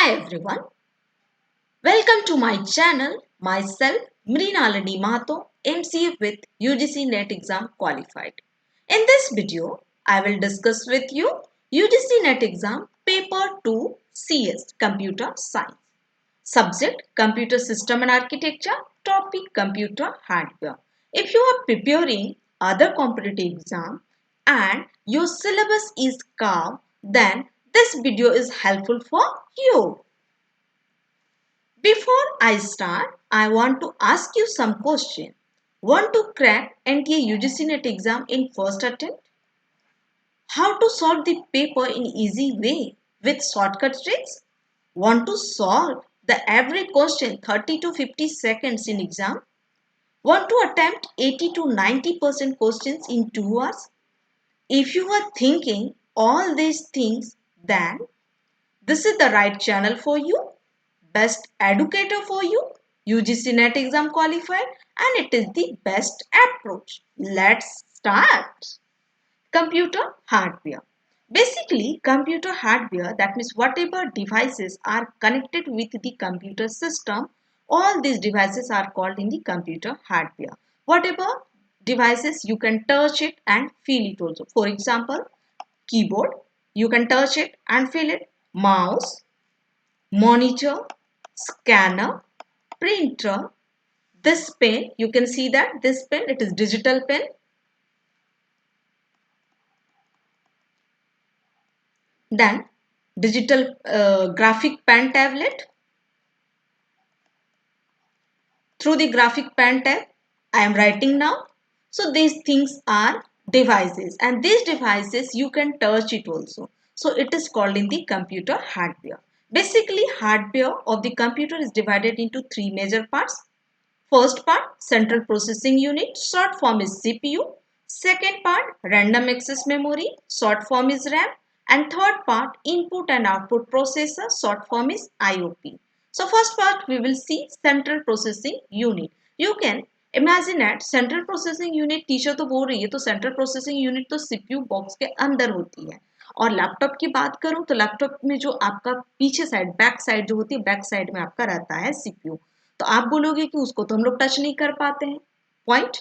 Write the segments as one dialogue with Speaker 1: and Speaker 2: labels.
Speaker 1: Hi everyone, welcome to my channel. Myself Mrinalini Mahato, MCA with UGC NET exam qualified. In this video, I will discuss with you UGC NET exam paper 2 CS Computer Science. Subject Computer System and Architecture, topic Computer Hardware. If you are preparing other competitive exam and your syllabus is carved, then this video is helpful for you. Before I start, I want to ask you some question. Want to crack NTA UGC NET exam in first attempt? How to solve the paper in easy way with shortcut tricks? Want to solve the every question 30 to 50 seconds in exam? Want to attempt 80 to 90% questions in 2 hours? If you are thinking all these things, then this is the right channel for you. Best educator for you, UGC NET exam qualified, and it is the best approach. Let's start. Computer hardware. Basically, computer hardware, that means whatever devices are connected with the computer system, all these devices are called in the computer hardware. Whatever devices you can touch it and feel it also. For example, keyboard, you can touch it and feel it. Mouse, monitor, scanner, printer, this pen, you can see that this pen, it is digital pen. Then digital graphic pen tablet. Through the graphic pen tab, I am writing now. So these things are devices, and these devices you can touch it also. So it is called in the computer hardware. Basically, hardware of the computer is divided into three major parts. First part, central processing unit, short form is CPU. Second part, random access memory, short form is RAM. And third part, input and output processor, short form is IOP. So first part, we will see central processing unit. You can imagine that central processing unit, teacher तो बोल रही है तो central processing unit तो CPU box के अंदर होती है. और लैपटॉप की बात करूं तो लैपटॉप में जो आपका पीछे साइड बैक साइड जो होती है बैक साइड में आपका रहता है सीपीयू. तो आप बोलोगे कि उसको तो हम लोग टच नहीं कर पाते हैं, पॉइंट.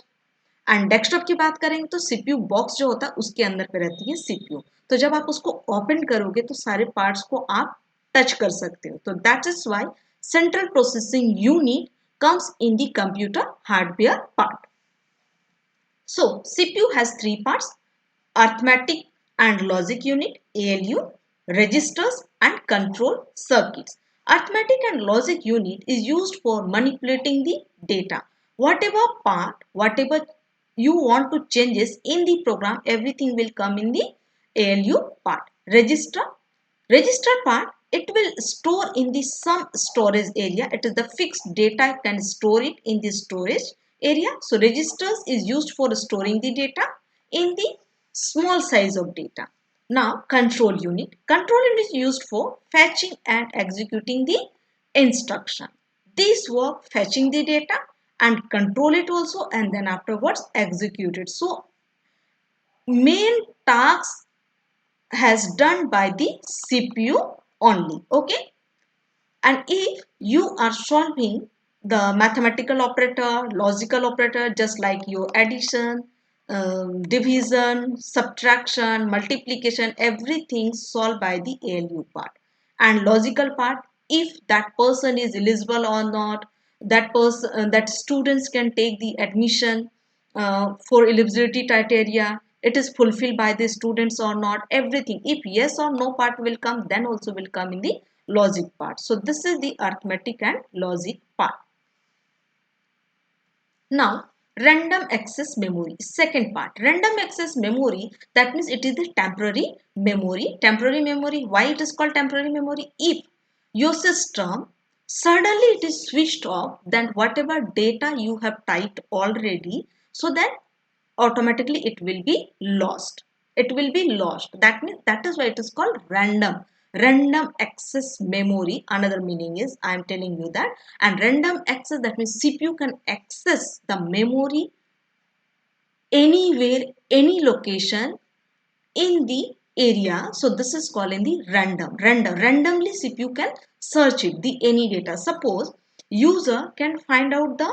Speaker 1: एंड डेस्कटॉप की बात करेंगे तो सीपीयू बॉक्स जो होता है उसके अंदर पे रहती है सीपीयू. तो जब आप उसको ओपन करोगे तो सारे पार्ट्स को आप टच कर सकते हो. तो that is why central processing unit comes in the computer hardware part. So CPU has three parts: arithmetic and logic unit, ALU, registers and control circuits. Arithmetic and logic unit is used for manipulating the data. Whatever part, whatever you want to changes in the program, everything will come in the ALU part. Register part, it will store in the some storage area. It is the fixed data, you can store it in the storage area. So registers is used for storing the data in the small size of data. Now control unit. Control unit is used for fetching and executing the instruction. This work fetching the data and control it also, and then afterwards execute it. So main task has done by the CPU only. Okay. And if you are solving the mathematical operator, logical operator, just like your addition, division, subtraction, multiplication, everything solved by the ALU part. And logical part, if that person is eligible or not, that person, that students can take the admission for eligibility criteria, it is fulfilled by the students or not, everything. If yes or no part will come, then also will come in the logic part. So this is the arithmetic and logic part. Now random access memory, second part. Random access memory, that means it is the temporary memory. Temporary memory, why it is called temporary memory? If your system suddenly it is switched off, then whatever data you have typed already, so that automatically it will be lost. It will be lost. That means that is why it is called random access memory. Another meaning is I am telling you that. And random access, that means CPU can access the memory anywhere, any location in the area. So this is called in the randomly CPU can search it the any data. Suppose user can find out the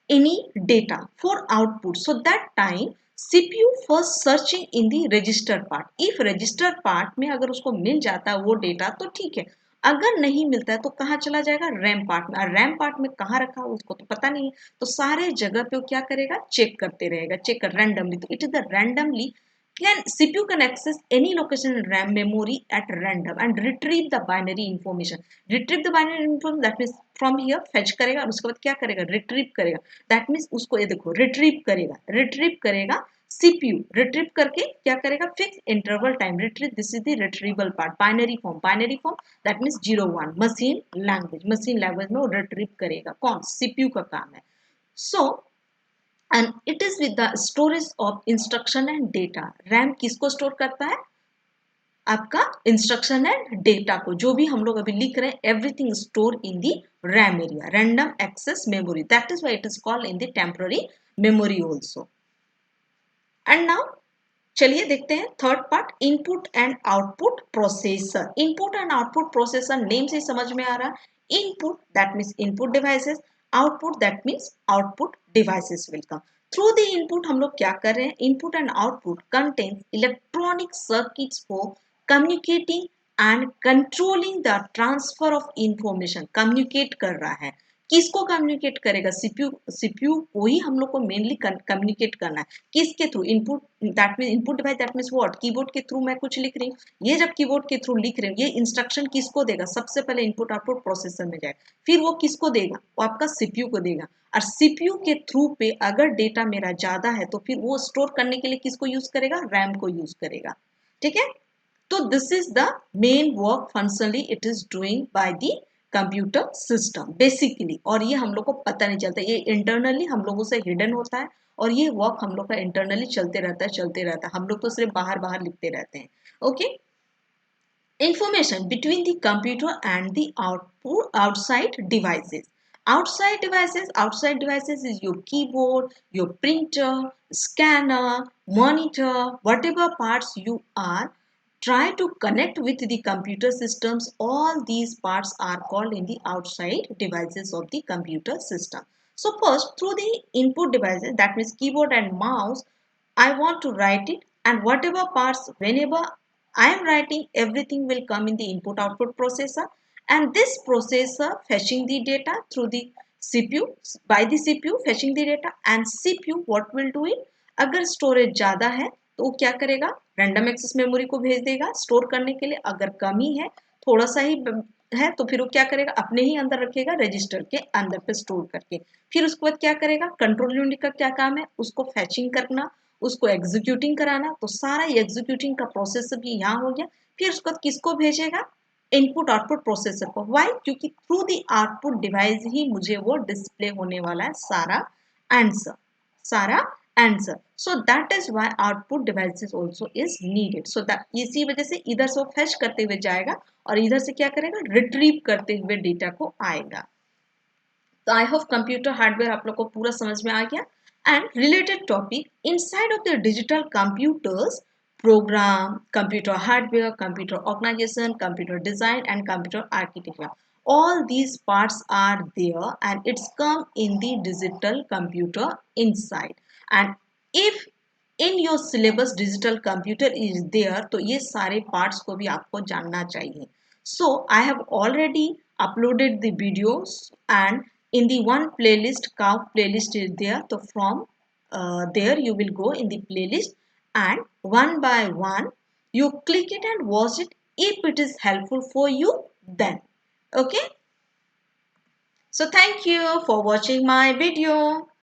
Speaker 1: any data for output, so that time CPU first searching in the register part. If register part में अगर उसको मिल जाता है वो data तो ठीक है, अगर नहीं मिलता है तो कहाँ चला जाएगा, रैम पार्ट में। और रैम पार्ट में कहाँ रखा उसको तो पता नहीं है, तो सारे जगह पे वो क्या करेगा, चेक करते रहेगा, चेक कर रैंडमली। तो it is the randomly can CPU can access any location in RAM memory at random and retrieve the binary information. Retrieve the binary information, that means from here fetch करेगा और उसके बाद क्या करेगा, retrieve करेगा। that means उसको ये देखो retrieve करेगा CPU retrieve करके क्या करेगा, fix interval time retrieve, this is the retrieval part। binary form that means 0 1 machine language में वो retrieve करेगा, कौन, CPU का काम है। so and it is with the storage of instruction and data। RAM किसको स्टोर करता है, आपका इंस्ट्रक्शन एंड डेटा को, जो भी हम लोग अभी लिख रहे हैं everything store in the RAM area, random access memory, that is why it is called in the temporary memory also. And now चलिए देखते हैं third part, input and output processor. Input and output processor name से समझ में आ रहा है, input that means input devices, output that means output devices will come. Through the input हम लोग क्या कर रहे हैं, input and output contains electronic circuits for communicating and controlling the transfer of information. Communicate कर रहा है, किसको कम्युनिकेट करेगा, सीपीयू को ही हम लोग को मेनली कम्युनिकेट करना है, किसके through, input that mean input device that means what, keyboard के थ्रू मैं कुछ लिख रही हूँ, ये जब कीबोर्ड के थ्रू लिख रही हूँ ये इंस्ट्रक्शन किसको देगा, सबसे पहले इनपुट आउटपुट प्रोसेसर में जाएगा, फिर वो किसको देगा, वो आपका सीपीयू को देगा। और सीपीयू के थ्रू पे अगर डेटा मेरा ज्यादा है तो फिर वो स्टोर करने के लिए किसको यूज करेगा, रैम को यूज करेगा, ठीक है। तो this is the main work functionally it is doing by the computer system basically, और ये हम लोग को पता नहीं चलता, ये इंटरनली हम लोगों से हिडन होता है, और ये वर्क हम लोग का इंटरनली चलते रहता है, हम लोग तो सिर्फ बाहर बाहर लिखते रहते हैं। Okay, information between the computer and the output outside devices. Outside devices is your keyboard, your printer, scanner, monitor, whatever parts you are try to connect with the computer systems. All these parts are called in the outside devices of the computer system. So first, through the input devices, that means keyboard and mouse, I want to write it, and whatever parts, whenever I am writing, everything will come in the input output processor, and this processor fetching the data through the CPU, by the CPU fetching the data, and CPU what will do it, अगर storage ज़्यादा है तो वो क्या करेगा, random access memory को भेज देगा स्टोर करने के लिए, अगर कमी है थोड़ा सा ही है तो फिर वो क्या करेगा, अपने ही अंदर रखेगा रजिस्टर के अंदर पे स्टोर करके। फिर उसके बाद क्या करेगा, कंट्रोल यूनिट का क्या काम है, उसको फैचिंग करना, उसको एग्जीक्यूटिंग कराना, तो सारा एग्जीक्यूटिंग का प्रोसेस भी यहाँ हो गया। फिर उसको किसको भेजेगा, इनपुट आउटपुट प्रोसेसर को। वाई, क्योंकि थ्रू द आउटपुट डिवाइस ही मुझे वो डिस्प्ले होने वाला है सारा answer. So that is why output devices also is needed. So that इसी वजह से इधर से वो फेच करते हुए जाएगा और इधर से क्या करेगा, रिट्रीव करते हुए डेटा को आएगा। तो आई होप कंप्यूटर हार्डवेयर आप लोग को पूरा समझ में आ गया। And related topic, inside of the digital computers, program, computer hardware, computer organization, computer design, and computer architecture. All these parts are there and it's come in the digital computer inside. And if in your syllabus digital computer is there, तो ये सारे parts को भी आपको जानना चाहिए। So I have already uploaded the videos, and in the one playlist, cow playlist is there. So from there you will go in the playlist, and one by one you click it and watch it if it is helpful for you then. Okay, so thank you for watching my video.